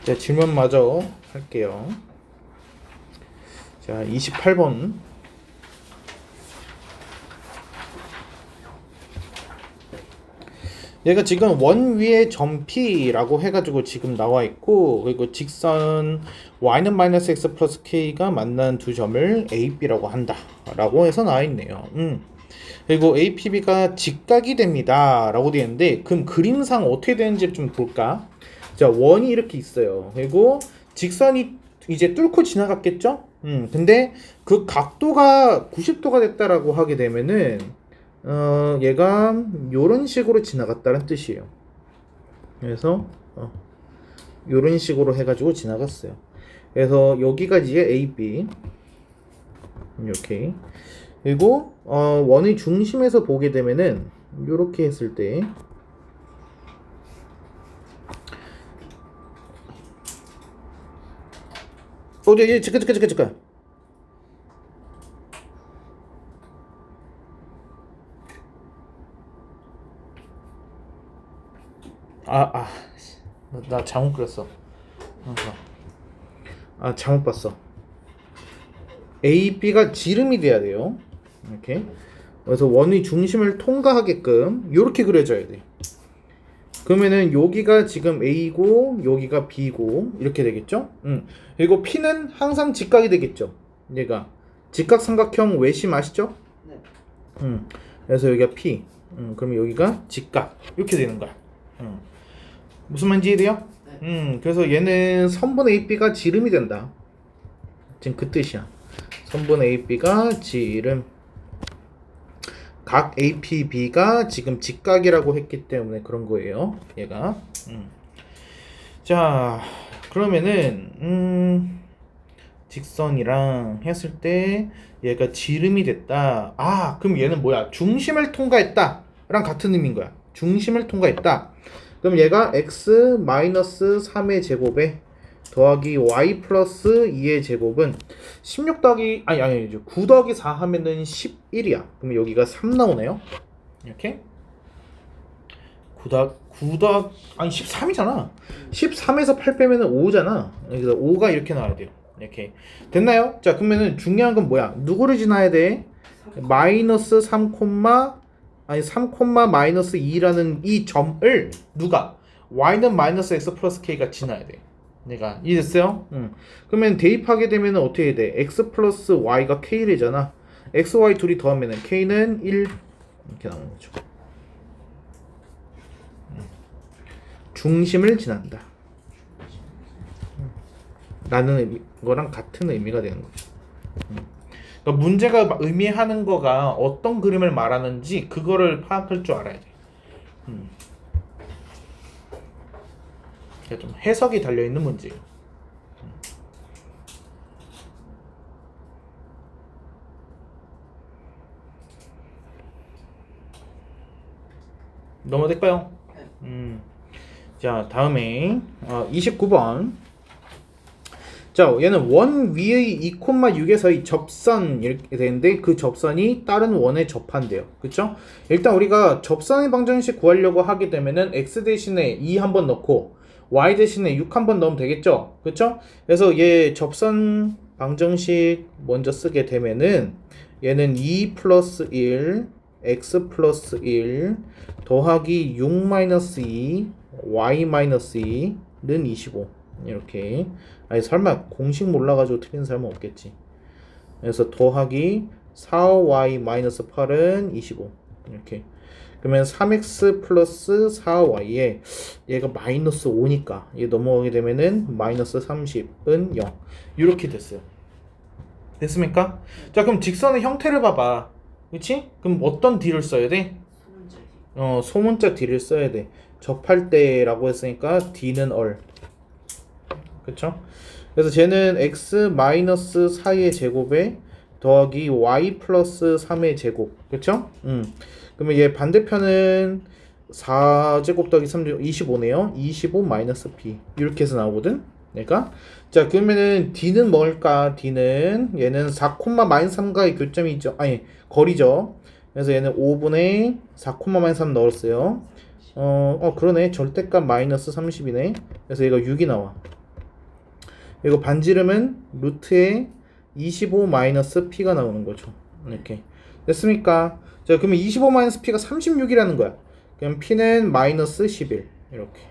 자, 질문 마저 할게요. 자, 28번. 얘가 지금 원 위에 점 P라고 해가지고 지금 나와 있고, 그리고 직선 y는 마이너스 x 플러스 k가 만난 두 점을 A, B라고 한다 라고 해서 나와 있네요. 그리고 A, P, B가 직각이 됩니다 라고 되어 있는데, 그럼 그림상 어떻게 되는지 좀 볼까? 자, 원이 이렇게 있어요. 그리고 직선이 이제 뚫고 지나갔겠죠? 근데 그 각도가 90도가 됐다라고 하게 되면은 얘가 요런 식으로 지나갔다는 뜻이에요. 그래서 요런 식으로 해가지고 지나갔어요. 그래서 여기가 이제 A, B 이렇게. 그리고 원의 중심에서 보게 되면은 요렇게 했을 때 잠깐. 나 잘못 그렸어. 잘못 봤어. A, B가 지름이 돼야 돼요. 이렇게. 그래서 원의 중심을 통과하게끔 이렇게 그려져야 돼. 그러면은 여기가 지금 A고 여기가 B고 이렇게 되겠죠? 그리고 P는 항상 직각이 되겠죠. 얘가 직각삼각형 외심 아시죠? 네. 그래서 여기가 P. 그러면 여기가 직각 이렇게 되는 거야. 무슨 말인지 이해돼요? 네. 그래서 얘는 선분 AB가 지름이 된다. 지금 그 뜻이야. 선분 AB가 지름. 각 APB가 지금 직각이라고 했기 때문에 그런 거예요. 얘가. 자, 그러면은 직선이랑 했을 때 얘가 지름이 됐다. 그럼 얘는 뭐야? 중심을 통과했다 랑 같은 의미인 거야. 중심을 통과했다. 그럼 얘가 x 마이너스 3의 제곱에 더하기 y 플러스 2의 제곱은 16 더하기 9 더하기 4 하면은 11이야. 그럼 여기가 3 나오네요. 이렇게 9 13이잖아. 13에서 8 빼면은 5잖아. 그래서 5가 이렇게 나와야 돼요. 이렇게 됐나요? 자, 그러면은 중요한 건 뭐야? 누구를 지나야 돼? 마이너스 3, 3, 마이너스 2라는 이 점을 누가? y는 마이너스 x 플러스 k가 지나야 돼. 내가 이해됐어요? 그러면 대입하게 되면 어떻게 돼? x 플러스 y가 k래잖아. x, y 둘이 더하면 k는 1 이렇게 나오는 거죠. 중심을 지난다 라는 거랑 같은 의미가 되는 거죠. 그러니까 문제가 의미하는 거가 어떤 그림을 말하는지 그거를 파악할 줄 알아야 돼. 좀 해석이 달려있는 문제예요. 넘어갈까요? 자, 다음에 29번. 자, 얘는 원 위의 2,6에서의 접선 이렇게 되는데 그 접선이 다른 원에 접한대요. 그쵸? 일단 우리가 접선의 방정식 구하려고 하게 되면은 x 대신에 2 한번 넣고 y 대신에 6 한번 넣으면 되겠죠? 그쵸? 그래서 얘 접선 방정식 먼저 쓰게 되면은 얘는 2 플러스 1 x 플러스 1 더하기 6 마이너스 2 y 마이너스 2는 25 이렇게. 설마 공식 몰라가지고 틀린 사람은 없겠지. 그래서 더하기 4y 마이너스 8은 25 이렇게. 그러면 3x 플러스 4y에 얘가 마이너스 5니까 얘 넘어가게 되면은 마이너스 30은 0 이렇게 됐어요. 됐습니까? 자, 그럼 직선의 형태를 봐봐. 그치? 그럼 어떤 D를 써야 돼? 소문자 D를 써야 돼. 접할 때라고 했으니까 D는 얼. 그쵸? 그래서 쟤는 x 마이너스 4의 제곱에 더하기 y 플러스 3의 제곱. 그쵸? 그러면 얘 반대편은 4제곱 더하기 3제곱 25네요. 25 마이너스 p 이렇게 해서 나오거든. 그러니까 자, 그러면은 d는 뭘까? d는 얘는 4, 마이너스 3과의 교점이 있죠. 거리죠. 그래서 얘는 5분의 4, 마이너스 3 넣었어요. 그러네. 절대값 마이너스 30이네. 그래서 얘가 6이 나와. 이거 반지름은 루트에 25 마이너스 p가 나오는 거죠. 이렇게 됐습니까? 자, 그러면 25 마이너스 p가 36이라는 거야. 그럼 p는 마이너스 11 이렇게.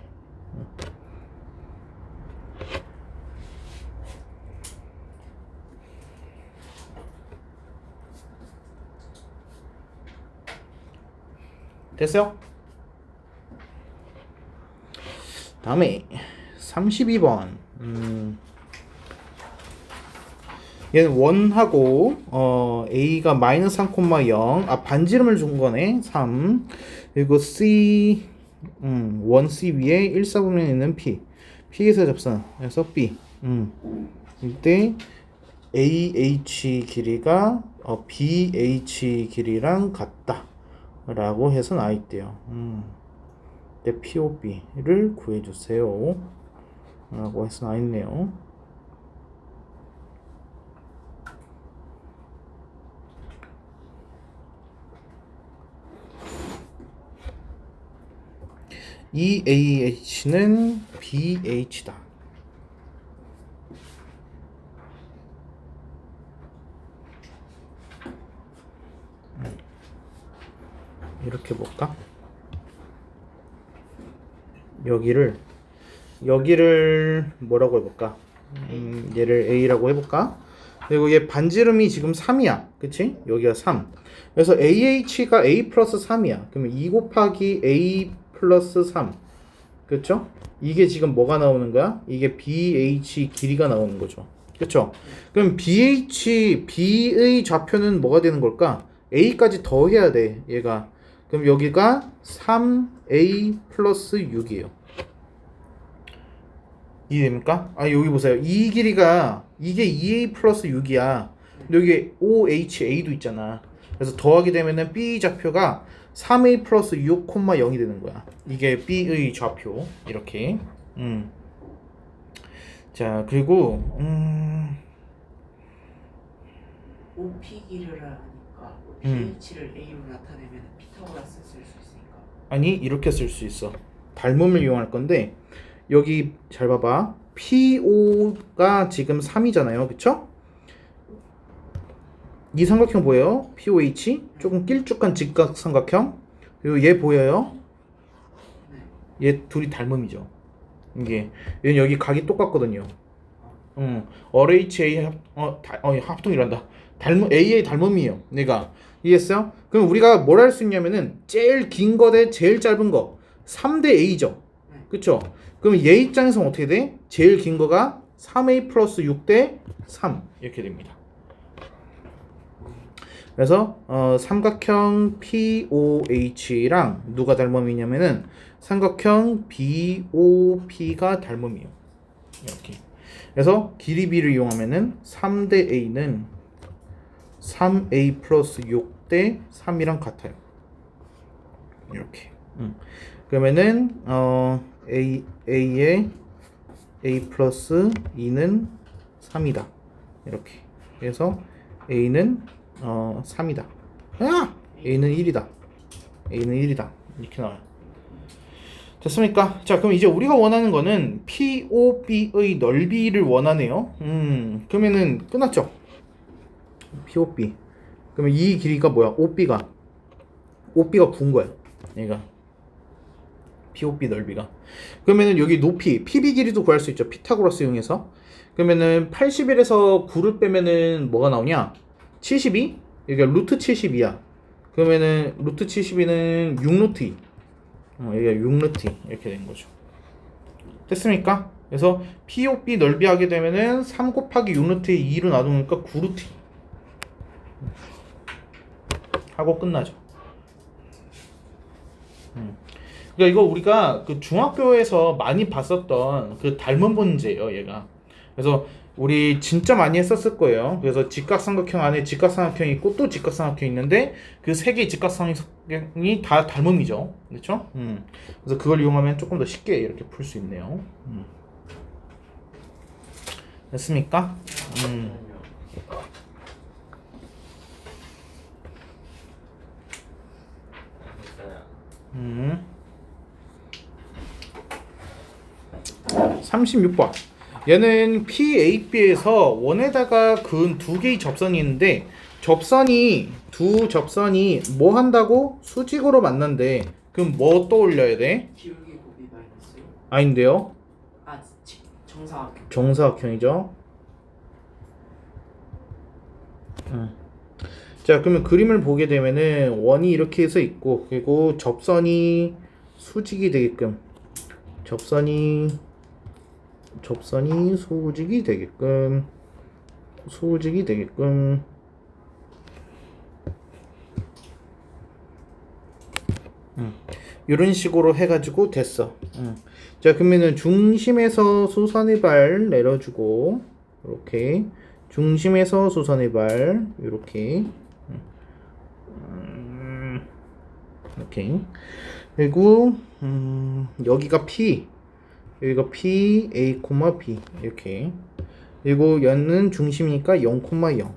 됐어요? 다음에 32번. 얘는 1하고 a가 마이너스 3,0 반지름을 준 거네. 3 그리고 c 1c 위에 1, 4분면에 있는 p에서 접선 그래서 b 이때 AH 길이가 BH 길이랑 같다 라고 해서 나와있대요. 네, POB를 구해주세요 라고 해서 나와있네요. 이 AH는 BH다. 이렇게 볼까? 여기를 뭐라고 해볼까? 얘를 A라고 해볼까? 그리고 얘 반지름이 지금 3이야. 그치? 여기가 3. 그래서 AH가 A 플러스 3이야. 그러면 2 곱하기 A 플러스 3. 그쵸? 이게 지금 뭐가 나오는 거야? 이게 BH 길이가 나오는 거죠. 그쵸? 그럼 B의 좌표는 뭐가 되는 걸까? A까지 더해야 돼. 얘가. 그럼 여기가 3A 플러스 6이에요. 이해됩니까? 여기 보세요. 이 길이가 이게 2A 플러스 6이야. 근데 여기 OHA도 있잖아. 그래서 더하게 되면은 B 좌표가 3A 플러스 6, 0이 되는 거야. 이게 B의 좌표. 이렇게. 자, 그리고 OP 길이를 하니까 pH를 A로 나타내면 피타고라스 쓸 수 있으니까. 아니, 이렇게 쓸 수 있어. 닮음을 이용할 건데 여기 잘 봐봐. PO가 지금 3이잖아요. 그쵸? 이 삼각형 보여요? POH 조금 길쭉한 직각삼각형. 그리고 얘 보여요? 얘 둘이 닮음이죠. 이게 얘는 여기 각이 똑같거든요. RHA 합동이란다. AA 닮음이에요. 내가 이해했어요? 그럼 우리가 뭘 할 수 있냐면은 제일 긴 거 대 제일 짧은 거 3대 A죠. 그쵸? 그럼 얘 입장에서는 어떻게 돼? 제일 긴 거가 3A 플러스 6대 3 이렇게 됩니다. 그래서 삼각형 POH랑 누가 닮음이냐면은 삼각형 BOP가 닮음이에요. 이렇게. 그래서 길이 B를 이용하면은 3대 A는 3A 플러스 6대 3이랑 같아요. 이렇게. 그러면은 A의 A 플러스 2는 3이다. 이렇게. 그래서 A는 3이다. A는 1이다. A는 1이다. 이렇게 나와요. 됐습니까? 자, 그럼 이제 우리가 원하는 거는 POB의 넓이를 원하네요. 그러면은 끝났죠? POB. 그러면 이 길이가 뭐야? OB가 9인 거야. 얘가 POB 넓이가. 그러면은 여기 높이 PB 길이도 구할 수 있죠. 피타고라스 이용해서. 그러면은 81에서 9를 빼면은 뭐가 나오냐? 72? 여기가 루트 72야. 그러면은 루트 72는 6루트 2. 여기가 6루트 2 이렇게 된 거죠. 됐습니까? 그래서 POB 넓이 하게 되면은 3 곱하기 6루트 2로 나누니까 9루트 2 하고 끝나죠. 그러니까 이거 우리가 그 중학교에서 많이 봤었던 그 닮은 문제예요, 얘가. 그래서 우리 진짜 많이 했었을 거예요. 그래서 직각삼각형 안에 직각삼각형이 있고 또 직각삼각형이 있는데 그 세 개의 직각삼각형이 다 닮음이죠. 그렇죠? 그래서 그걸 이용하면 조금 더 쉽게 이렇게 풀 수 있네요. 됐습니까? 36번. 얘는 PAB에서 원에다가 그은 두 개의 접선이 있는데 두 접선이 뭐 한다고? 수직으로 만난대. 그럼 뭐 떠올려야 돼? 기울기 곱이 마이너스. 아닌데요? 아, 정사각형. 정사각형이죠. 자, 그러면 그림을 보게 되면은 원이 이렇게 해서 있고, 그리고 접선이 수직이 되게끔 접선이 수직이 되게끔 이런 식으로 해가지고 됐어. 자, 그러면은 중심에서 수선의 발 내려주고 이렇게 중심에서 수선의 발 이렇게 이렇게 그리고 여기가 P A, B 이렇게 그리고 얘는 중심이니까 0, 0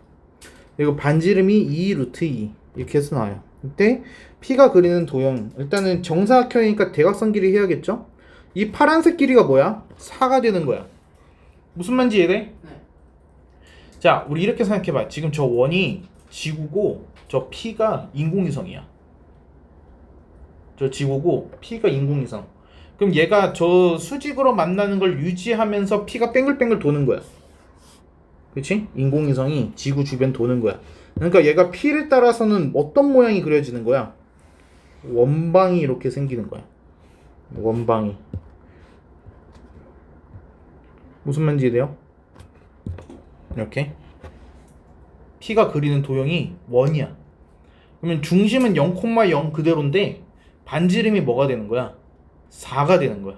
그리고 반지름이 2 루트 2 이렇게 해서 나와요. 이때 P가 그리는 도형 일단은 정사각형이니까 대각선 길이 해야겠죠? 이 파란색 길이가 뭐야? 4가 되는 거야. 무슨 말인지 이해돼? 네. 자, 우리 이렇게 생각해봐. 지금 저 원이 지구고 저 P가 인공위성이야. 저 지구고 P가 인공위성. 그럼 얘가 저 수직으로 만나는 걸 유지하면서 P가 뱅글뱅글 도는 거야. 그치? 인공위성이 지구 주변 도는 거야. 그러니까 얘가 P를 따라서는 어떤 모양이 그려지는 거야? 원방이 이렇게 생기는 거야. 원방이. 무슨 말인지 이해돼요? 이렇게 P가 그리는 도형이 원이야. 그러면 중심은 0,0 그대로인데 반지름이 뭐가 되는 거야? 4가 되는 거야.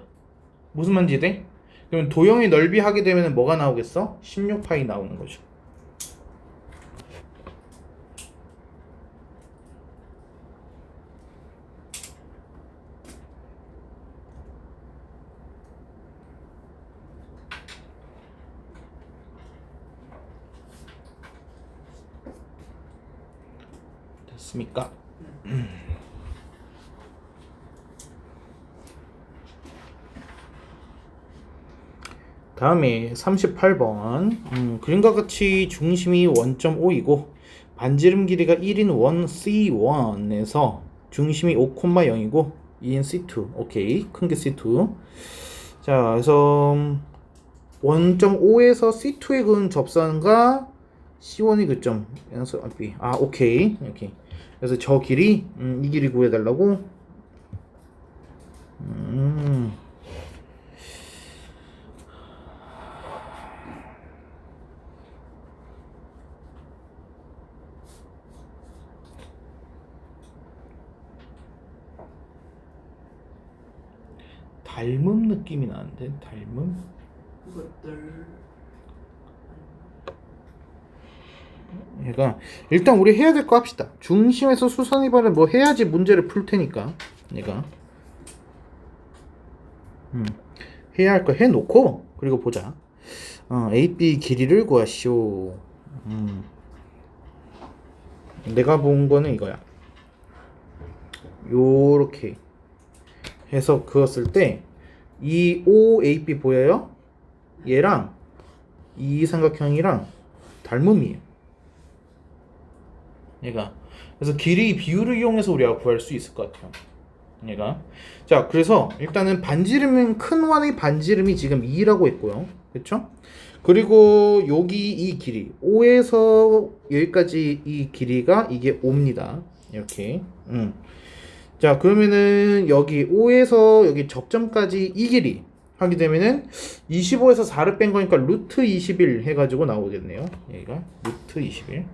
무슨 말인지 이해돼? 그러면 도형의 넓이 하게 되면 뭐가 나오겠어? 16파이 나오는 거죠. 됐습니까? 다음에 38번 그림과 같이 중심이 1.5이고 반지름 길이가 1인 원 C1에서 중심이 5,0이고 2인 C2 오케이 큰 게 C2 자 그래서 1.5에서 C2에 그은 접선과 C1이 그점 오케이 그래서 저 길이 이 길이 구해달라고 닮음 느낌이 나는데 닮음? 이것들 얘가 일단 우리 해야 될 거 합시다. 중심에서 수선이발을 뭐 해야지 문제를 풀 테니까 얘가 해야 할 거 해놓고 그리고 보자. AB 길이를 구하시오. 내가 본 거는 이거야. 요렇게 해서 그었을 때 이 OAB 보여요? 얘랑 이 삼각형이랑 닮음이에요. 얘가 그래서 길이 비율을 이용해서 우리가 구할 수 있을 것 같아요. 얘가 자 그래서 일단은 반지름은 큰 원의 반지름이 지금 2라고 했고요. 그렇죠? 그리고 여기 이 길이 5에서 여기까지 이 길이가 이게 5입니다. 이렇게 자 그러면은 여기 5에서 여기 접점까지 이 길이 하게 되면은 25에서 4를 뺀 거니까 루트 21 해가지고 나오겠네요. 여기가 루트 21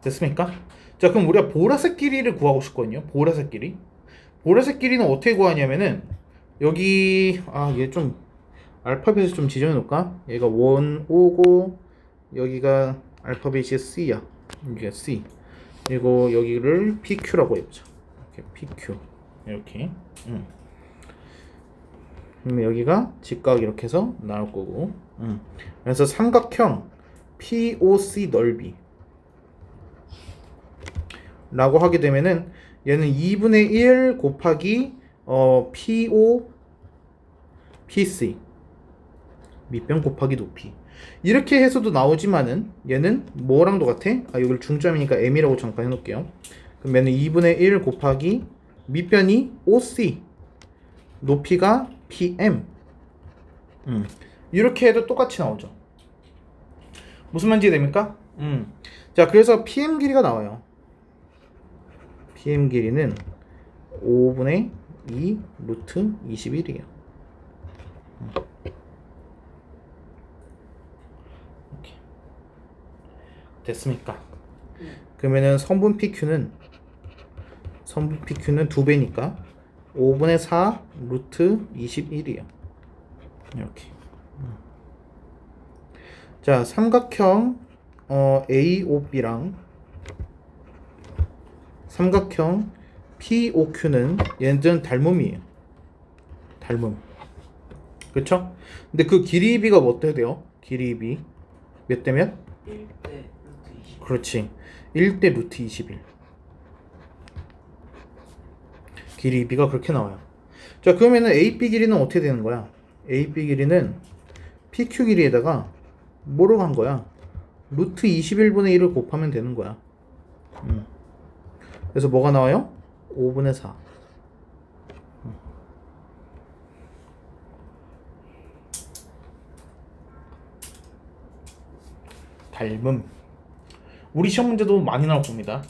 됐습니까? 자 그럼 우리가 보라색 길이를 구하고 싶거든요. 보라색 길이는 어떻게 구하냐면은 여기 얘 좀 알파벳을 좀 지정해 놓을까? 얘가 1, 5고 여기가 알파벳이 C야. 이게 C. 그리고 여기를 PQ라고 해보자. 이렇게 PQ 이렇게. 그러면 여기가 직각 이렇게 해서 나올 거고. 그래서 삼각형 POC 넓이 라고 하게 되면은 얘는 2분의 1 곱하기 PO PC 밑변 곱하기 높이 이렇게 해서도 나오지만은 얘는 뭐랑 똑같아? 여기를 중점이니까 M이라고 잠깐 해놓을게요. 그러면 2분의 1 곱하기 밑변이 OC 높이가 PM 이렇게 해도 똑같이 나오죠. 무슨 말인지 됩니까? 자, 그래서 PM 길이가 나와요. PM 길이는 5분의 2 루트 21이에요. 이렇게. 됐습니까? 그러면은 성분 PQ는 2배니까 5분의 4 루트 21이에요. 이렇게. 자, 삼각형 AOB랑 삼각형 POQ는 얘네들은 닮음이에요. 닮음. 그쵸? 근데 그 길이 비가 뭐 어떻게 돼요? 길이 비 몇 대 몇? 1대 루트 20. 그렇지. 1대 루트 21. 길이 비가 그렇게 나와요. 자, 그러면은 AB 길이는 어떻게 되는 거야? AB 길이는 PQ 길이에다가 뭐로 간 거야? 루트 21분의 1을 곱하면 되는 거야. 그래서 뭐가 나와요? 5분의 4. 닮음. 우리 시험 문제도 많이 나올 겁니다.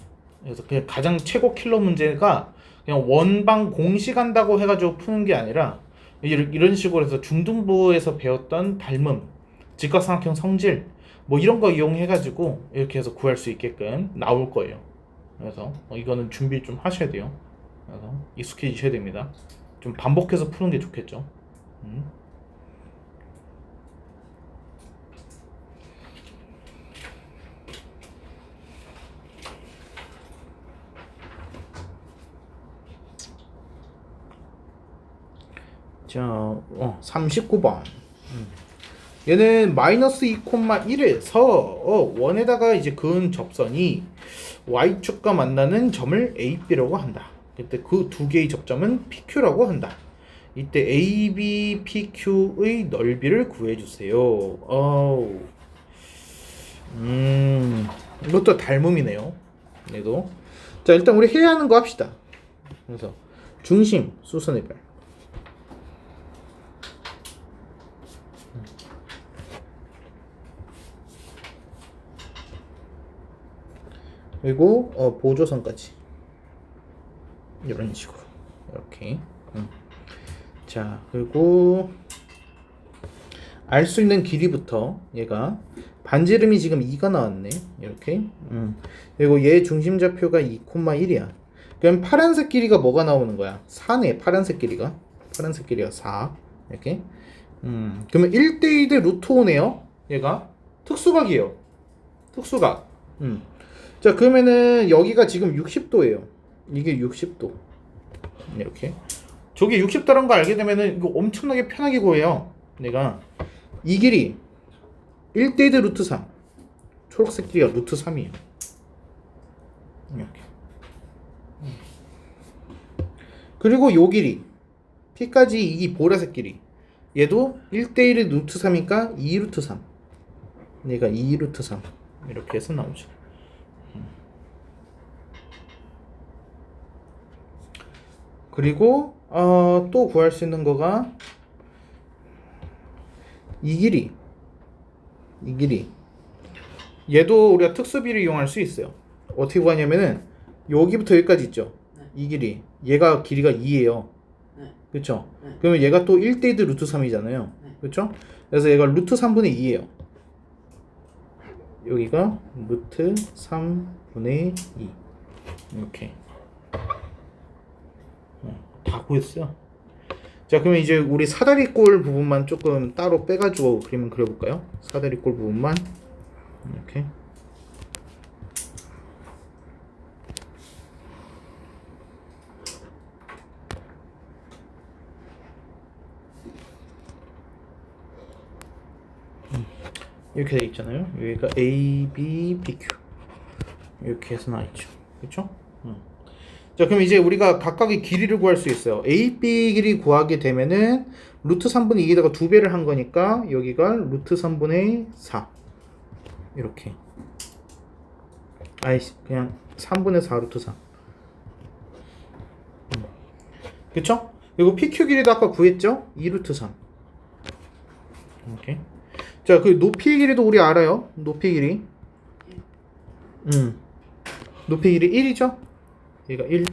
그래서 그냥 가장 최고 킬러 문제가 그냥 원방 공식한다고 해가지고 푸는 게 아니라 이런 식으로 해서 중등부에서 배웠던 닮음, 직각삼각형 성질 뭐 이런 거 이용해가지고 이렇게 해서 구할 수 있게끔 나올 거예요. 그래서 이거는 준비 좀 하셔야 돼요. 그래서 익숙해지셔야 됩니다. 좀 반복해서 푸는 게 좋겠죠. 자, 39번. 얘는 마이너스 2,1에서 원에다가 이제 그은 접선이 y축과 만나는 점을 AB라고 한다. 그때 그 두 개의 접점은 PQ라고 한다. 이때 AB, PQ의 넓이를 구해주세요. 이것도 닮음이네요. 얘도. 자, 일단 우리 해야 하는 거 합시다. 그래서 중심, 수선의 별. 그리고 보조선까지 이런 식으로 이렇게. 자, 그리고 알 수 있는 길이부터 얘가 반지름이 지금 2가 나왔네. 이렇게. 그리고 얘 중심 좌표가 2,1이야. 그럼 파란색 길이가 뭐가 나오는 거야? 4네. 파란색 길이가 4. 이렇게. 그러면 1대2 대 루트 5네요. 얘가 특수각이에요. 특수각. 자, 그러면은 여기가 지금 60도예요. 이게 60도. 이렇게. 저게 60도란 거 알게 되면은 이거 엄청나게 편하게 구해요. 내가 이 길이 1대1 대 루트 3. 초록색 길이가 루트 3이에요. 이렇게. 그리고 요 길이 P까지 이 보라색 길이 얘도 1대1의 루트 3이니까 2 루트 3. 얘가 2 루트 3. 이렇게 해서 나오죠. 그리고 또 구할 수 있는 거가 이 길이 얘도 우리가 특수비를 이용할 수 있어요. 어떻게 구하냐면은 여기부터 여기까지 있죠. 이 길이 얘가 길이가 2예요. 그렇죠? 그러면 얘가 또 1대1 루트 3이잖아요. 그렇죠? 그래서 얘가 루트 3분의 2예요. 여기가 루트 3분의 2 이렇게 다 구했어요. 자, 그러면 이제 우리 사다리꼴 부분만 조금 따로 빼가지고 그림을 그려볼까요? 사다리꼴 부분만 이렇게. 이렇게 돼 있잖아요. 여기가 A, B, PQ 이렇게 해서 나와 있죠. 그렇죠? 자, 그럼 이제 우리가 각각의 길이를 구할 수 있어요. A, B 길이 구하게 되면은 루트 3분의 2에다가 2배를 한 거니까 여기가 루트 3분의 4 이렇게. 아이씨, 그냥 3분의 4 루트 4. 그쵸? 그리고 PQ 길이도 아까 구했죠? 2 루트 3. 오케이. 자, 그 높이 길이도 우리 알아요. 높이 길이. 높이 길이 1이죠? 얘가 1.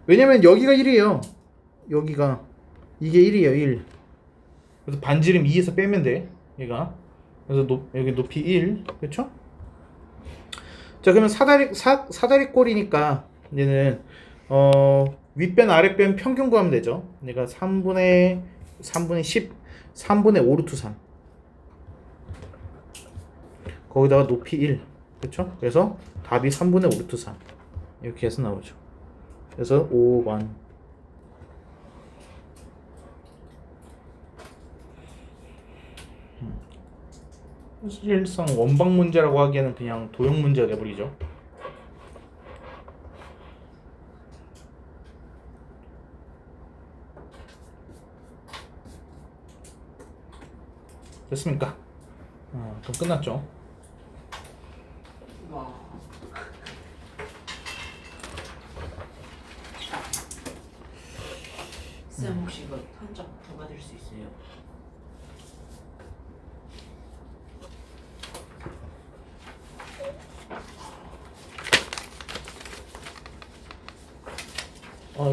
왜냐면 여기가 1이에요. 여기가 이게 1이에요. 1. 그래서 반지름 2에서 빼면 돼. 얘가. 그래서 여기 높이 1. 그렇죠? 자, 그러면 사다리 꼴이니까 얘는 윗변 아랫변 평균 구하면 되죠. 얘가 3분의 10 3분의 5 루트 3. 거기다가 높이 1. 그렇죠? 그래서 답이 3분의 5 루트 3. 이렇게 해서 나오죠. 그래서 5번. 사실상 원방 문제라고 하기에는 그냥 도형 문제가 돼버리죠. 됐습니까? 그럼 끝났죠. 와. 쌤 혹시 이거 한점 더 받을 수 있어요?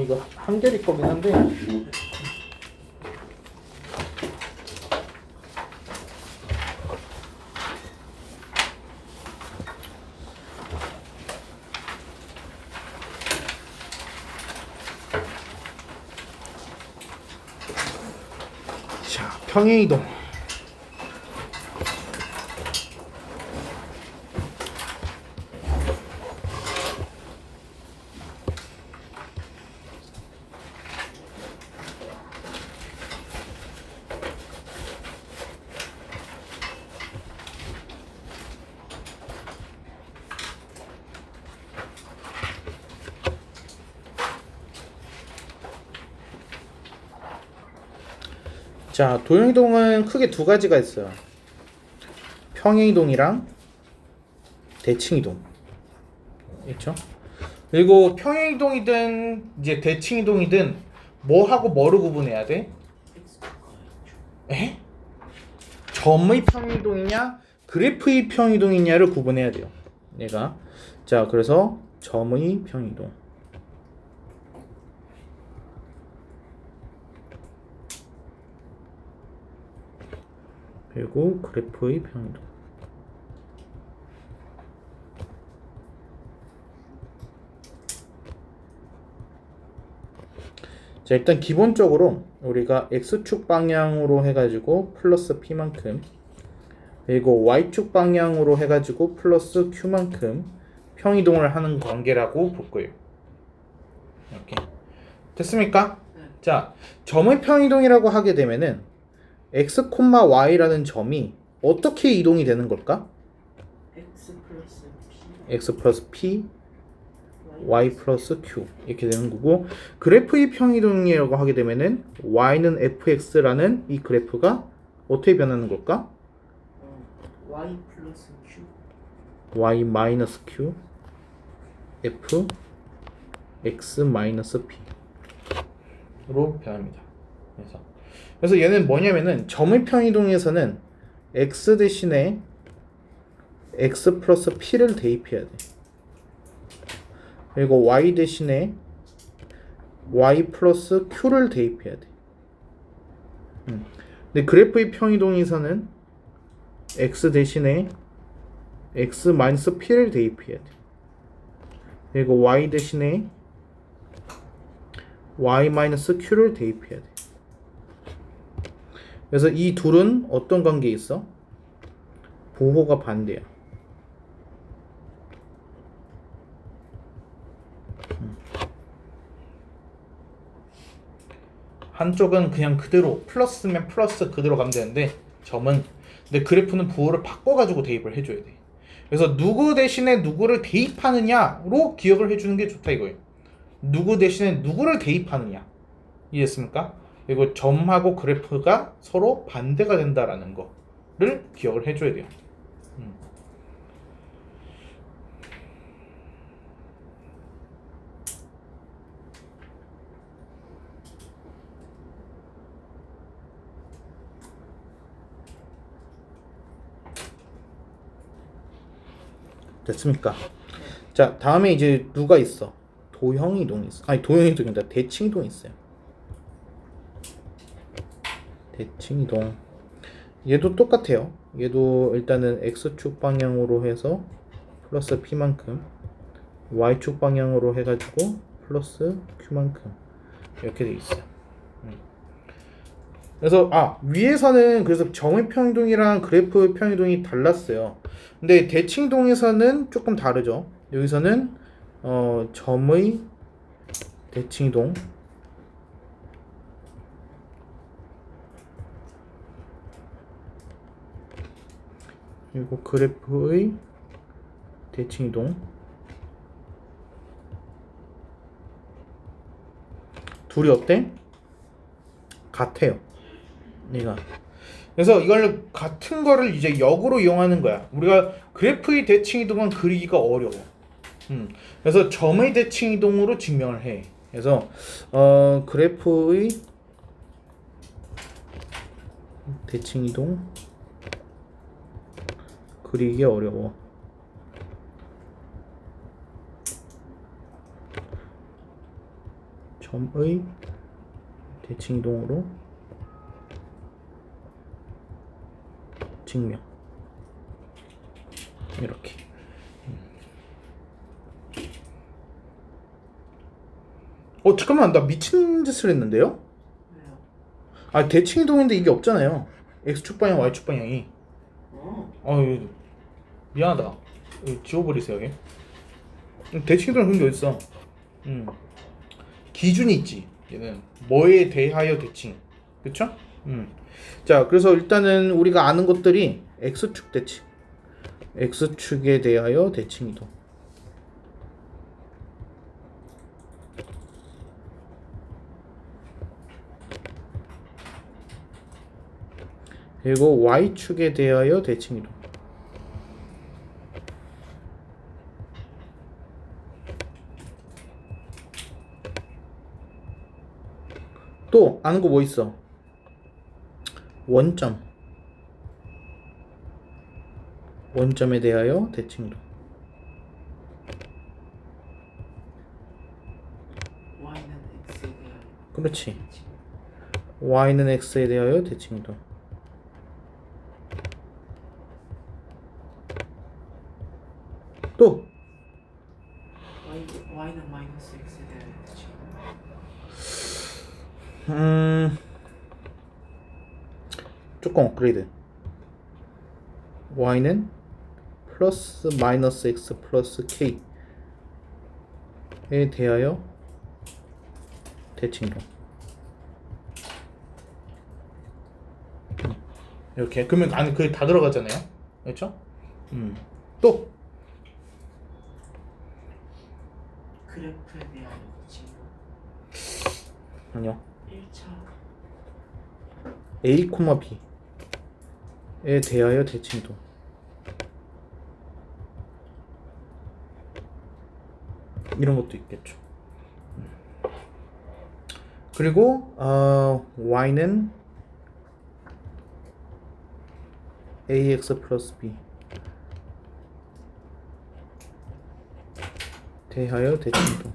이거 한결이 거긴 한데 자, 평행이동. 자, 도형이동은 크게 두 가지가 있어요. 평행이동이랑 대칭이동. 있죠? 그리고 평행이동이든 이제 대칭이동이든 뭐하고 뭐를 구분해야 돼? 에? 점의 평행이동이냐 그래프의 평행이동이냐를 구분해야 돼요. 얘가. 자, 그래서 점의 평행이동. 그리고 그래프의 평행이동. 자, 일단 기본적으로 우리가 x축 방향으로 해가지고 플러스 p만큼, 그리고 y축 방향으로 해가지고 플러스 q만큼 평이동을 하는 관계라고 볼 거예요. 이렇게 됐습니까? 자, 점의 평이동이라고 하게 되면은 x, y라는 점이 어떻게 이동이 되는 걸까? x 플러스 p, y 플러스 q 이렇게 되는 거고, 그래프의 평이동이라고 하게 되면은 y는 fx라는 이 그래프가 어떻게 변하는 걸까? y 플러스 q y 마이너스 q f x 마이너스 p로 변합니다. 그래서 얘는 뭐냐면은 점의 평이동에서는 x 대신에 x 플러스 p를 대입해야 돼. 그리고 y 대신에 y 플러스 q를 대입해야 돼. 근데 그래프의 평이동에서는 x 대신에 x 마이너스 p를 대입해야 돼. 그리고 y 대신에 y 마이너스 q를 대입해야 돼. 그래서 이 둘은 어떤 관계에 있어? 부호가 반대야. 한쪽은 그냥 그대로 플러스면 플러스 그대로 가면 되는데 점은, 근데 그래프는 부호를 바꿔가지고 대입을 해줘야 돼. 그래서 누구 대신에 누구를 대입하느냐로 기억을 해주는 게 좋다 이거예요. 누구 대신에 누구를 대입하느냐. 이해했습니까? 그리고 점하고 그래프가 서로 반대가 된다라는 거를 기억을 해줘야 돼요. 됐습니까? 자, 다음에 이제 누가 있어? 도형이동이 있어. 아니, 도형이동이 아니라 대칭이동이 있어요. 대칭이동. 얘도 똑같아요. 얘도 일단은 x축 방향으로 해서 플러스 p만큼, y축 방향으로 해가지고 플러스 q만큼 이렇게 돼 있어요. 그래서 위에서는 그래서 점의 평이동이랑 그래프 평이동이 달랐어요. 근데 대칭동에서는 조금 다르죠. 여기서는 점의 대칭이동 그리고 그래프의 대칭이동 둘이 어때? 같아요. 얘가. 그래서 이걸 같은 거를 이제 역으로 이용하는 거야. 우리가 그래프의 대칭 이동은 그리기가 어려워. 그래서 점의 대칭 이동으로 증명을 해. 그래서 그래프의 대칭 이동 그리기 어려워. 점의 대칭 이동으로 증명. 이렇게. 잠깐만, 나 미친 짓을 했는데요? 왜요? 대칭 이동인데 이게 없잖아요. x축 방향, y축 방향이. 미안하다. 이거 지워버리세요. 여기. 대칭 이동은 그런 게 어딨어? 기준이 있지. 얘는 뭐에 대하여 대칭. 그쵸? 자, 그래서 일단은 우리가 아는 것들이 x축 대칭, x축에 대하여 대칭 이동. 그리고 y축에 대하여 대칭 이동. 또 아는 거 뭐 있어? 원점. 원점에 대하여 대칭 이동. y는 x에 대한 그렇지. y는 x에 대하여 대칭 이동. 또 y는 마이너스 x에 대한 대칭. 조금 업그레이드. y는 플러스 마이너스 x 플러스 k에 대하여 대칭이동. 이렇게. 그러면 안에 그게 다 들어가잖아요. 그렇죠? 또 그래프에 대한 대칭. 아니요. 1차 a, b에 대하여 대칭이동. 이런 것도 있겠죠. 그리고 y는 ax 플러스 b 대하여 대칭이동.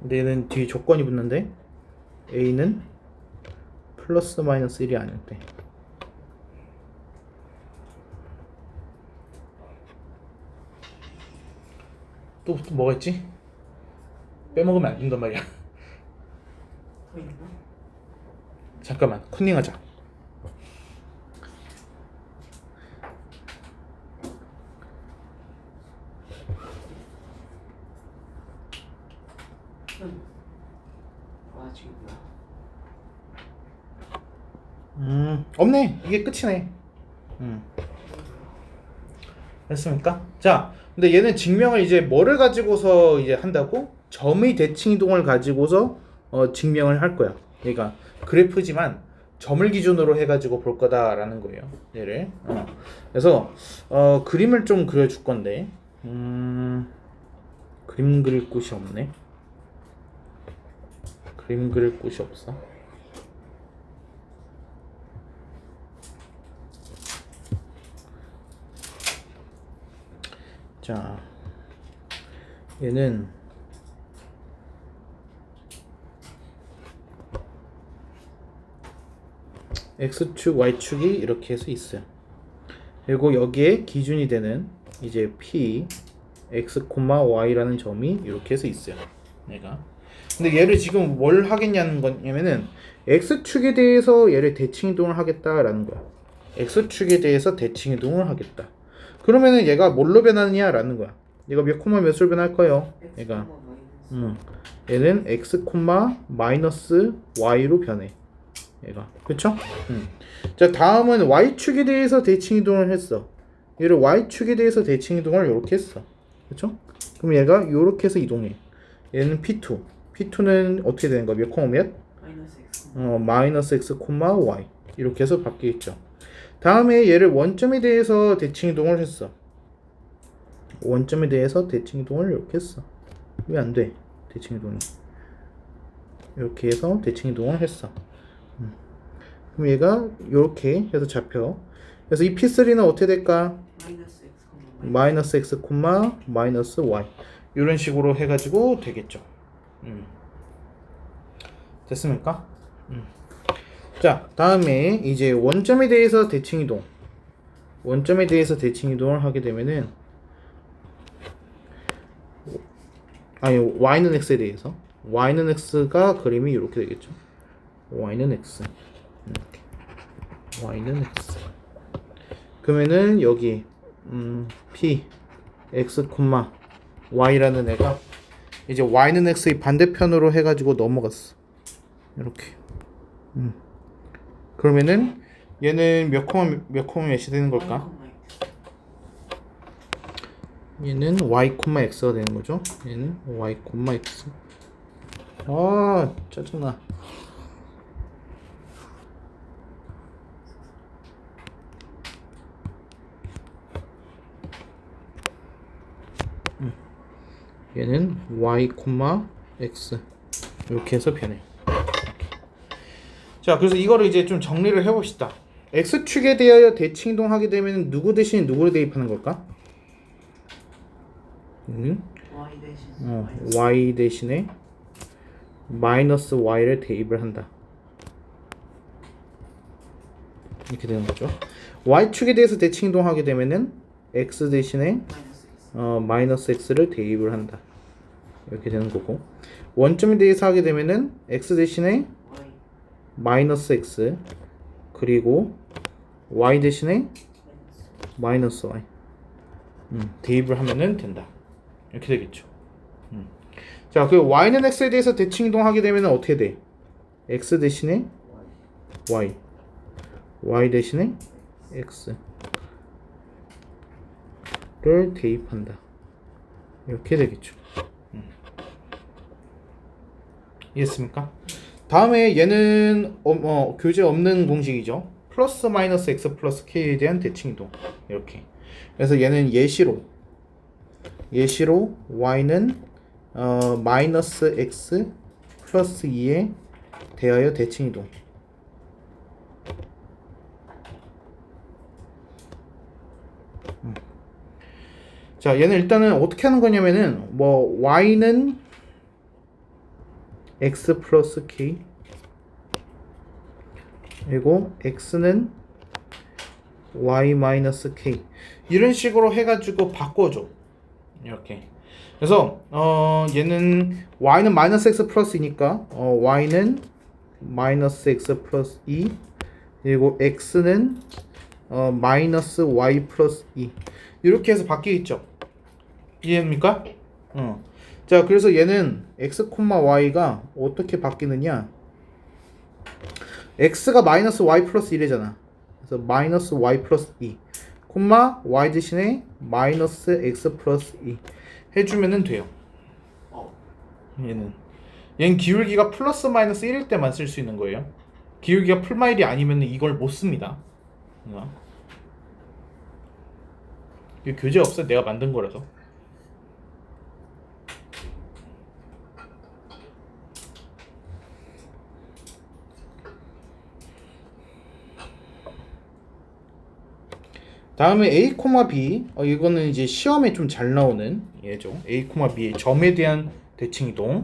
근데 얘는 뒤에 조건이 붙는데 a는 플러스 마이너스 1이 아닐 때. 또 뭐가 있지? 빼먹으면 안 된단 말이야. 더 있나? 잠깐만, 컨닝하자. 지금 뭐야? 없네. 이게 끝이네. 됐습니까? 자, 근데 얘는 증명을 이제 뭐를 가지고서 이제 한다고? 점의 대칭 이동을 가지고서 증명을 할 거야. 얘가 그래프지만 점을 기준으로 해가지고 볼 거다라는 거예요. 얘를. 그래서 그림을 좀 그려줄 건데, 그림 그릴 곳이 없네. 그림 그릴 곳이 없어. 자, 얘는 x축, y축이 이렇게 해서 있어요. 그리고 여기에 기준이 되는 이제 p, x, y라는 점이 이렇게 해서 있어요. 얘가. 근데 얘를 지금 뭘 하겠냐는 거냐면은 x축에 대해서 얘를 대칭 이동을 하겠다라는 거야. x축에 대해서 대칭 이동을 하겠다. 그러면은 얘가 뭘로 변하느냐라는 거야. 얘가 몇 콤마 몇으로 변할까요? 얘가 얘는 x 마이너스 y로 변해. 얘가 그쵸? 자, 다음은 y축에 대해서 대칭 이동을 했어. 얘를 y축에 대해서 대칭 이동을 이렇게 했어. 그쵸? 그럼 얘가 이렇게 해서 이동해. 얘는 p2는 어떻게 되는 거야? 몇 콤마 몇? 마이너스 x y 이렇게 해서 바뀌겠죠. 다음에 얘를 원점에 대해서 대칭 이동을 했어. 원점에 대해서 대칭 이동을 이렇게 했어. 왜 안 돼? 대칭 이동이 이렇게 해서 대칭 이동을 했어. 그럼 얘가 이렇게 해서 잡혀. 그래서 이 P3는 어떻게 될까? 마이너스 x, 마이너스 y 이런 식으로 해가지고 되겠죠. 됐습니까? 자, 다음에 이제 원점에 대해서 대칭 이동. 원점에 대해서 대칭 이동을 하게 되면은 아니 y는 x에 대해서 y는 x가 그림이 이렇게 되겠죠. y는 x. y는 x. 그러면은 여기 p x, y라는 애가 이제 y는 x의 반대편으로 해가지고 넘어갔어. 이렇게. 그러면은 얘는 몇 콤마 몇이 되는 걸까? 얘는 y, x가 되는 거죠. 얘는 y, x. 아, 짜증나. 얘는 y, x 이렇게 해서 변해. 자, 그래서 이거를 이제 좀 정리를 해봅시다. x축에 대하여 대칭 이동하게 되면 누구 대신 누구를 대입하는 걸까? y 대신에 마이너스 y를 대입을 한다. 이렇게 되는 거죠. y축에 대해서 대칭 이동하게 되면은 x 대신에 마이너스 x를 대입을 한다. 이렇게 되는 거고, 원점에 대해서 하게 되면은 x 대신에 마이너스 x 그리고 y 대신에 마이너스 y 대입을 하면은 된다. 이렇게 되겠죠. 자, 그 y는 x에 대해서 대칭 이동하게 되면은 어떻게 돼? x 대신에 y, y 대신에 x를 대입한다. 이렇게 되겠죠. 이해했습니까? 다음에 얘는 교재 없는 공식이죠. 플러스 마이너스 x 플러스 k에 대한 대칭 이동. 이렇게. 그래서 얘는 예시로 y는 마이너스 x 플러스 2에 대하여 대칭 이동. 자, 얘는 일단은 어떻게 하는 거냐면은 y는 x 플러스 k 그리고 x는 y 마이너스 k 이런 식으로 해가지고 바꿔줘. 이렇게. 그래서 얘는 y는 마이너스 x 플러스이니까 y는 마이너스 x 플러스 2 그리고 x는 마이너스 y 플러스 2 이렇게 해서 바뀌겠죠. 이해됩니까? 자, 그래서 얘는 x, y가 어떻게 바뀌느냐? x가 마이너스 y 플러스 1이잖아. 그래서 마이너스 y 플러스 2 콤마 y 대신에 마이너스 x 플러스 2 해주면은 돼요. 얘는 기울기가 플러스 마이너스 1일 때만 쓸 수 있는 거예요. 기울기가 풀마일이 아니면 이걸 못 씁니다. 이거 교재 없어. 내가 만든 거라서. 다음에 a, b. 이거는 이제 시험에 좀 잘 나오는 얘죠. a, b의 점에 대한 대칭 이동.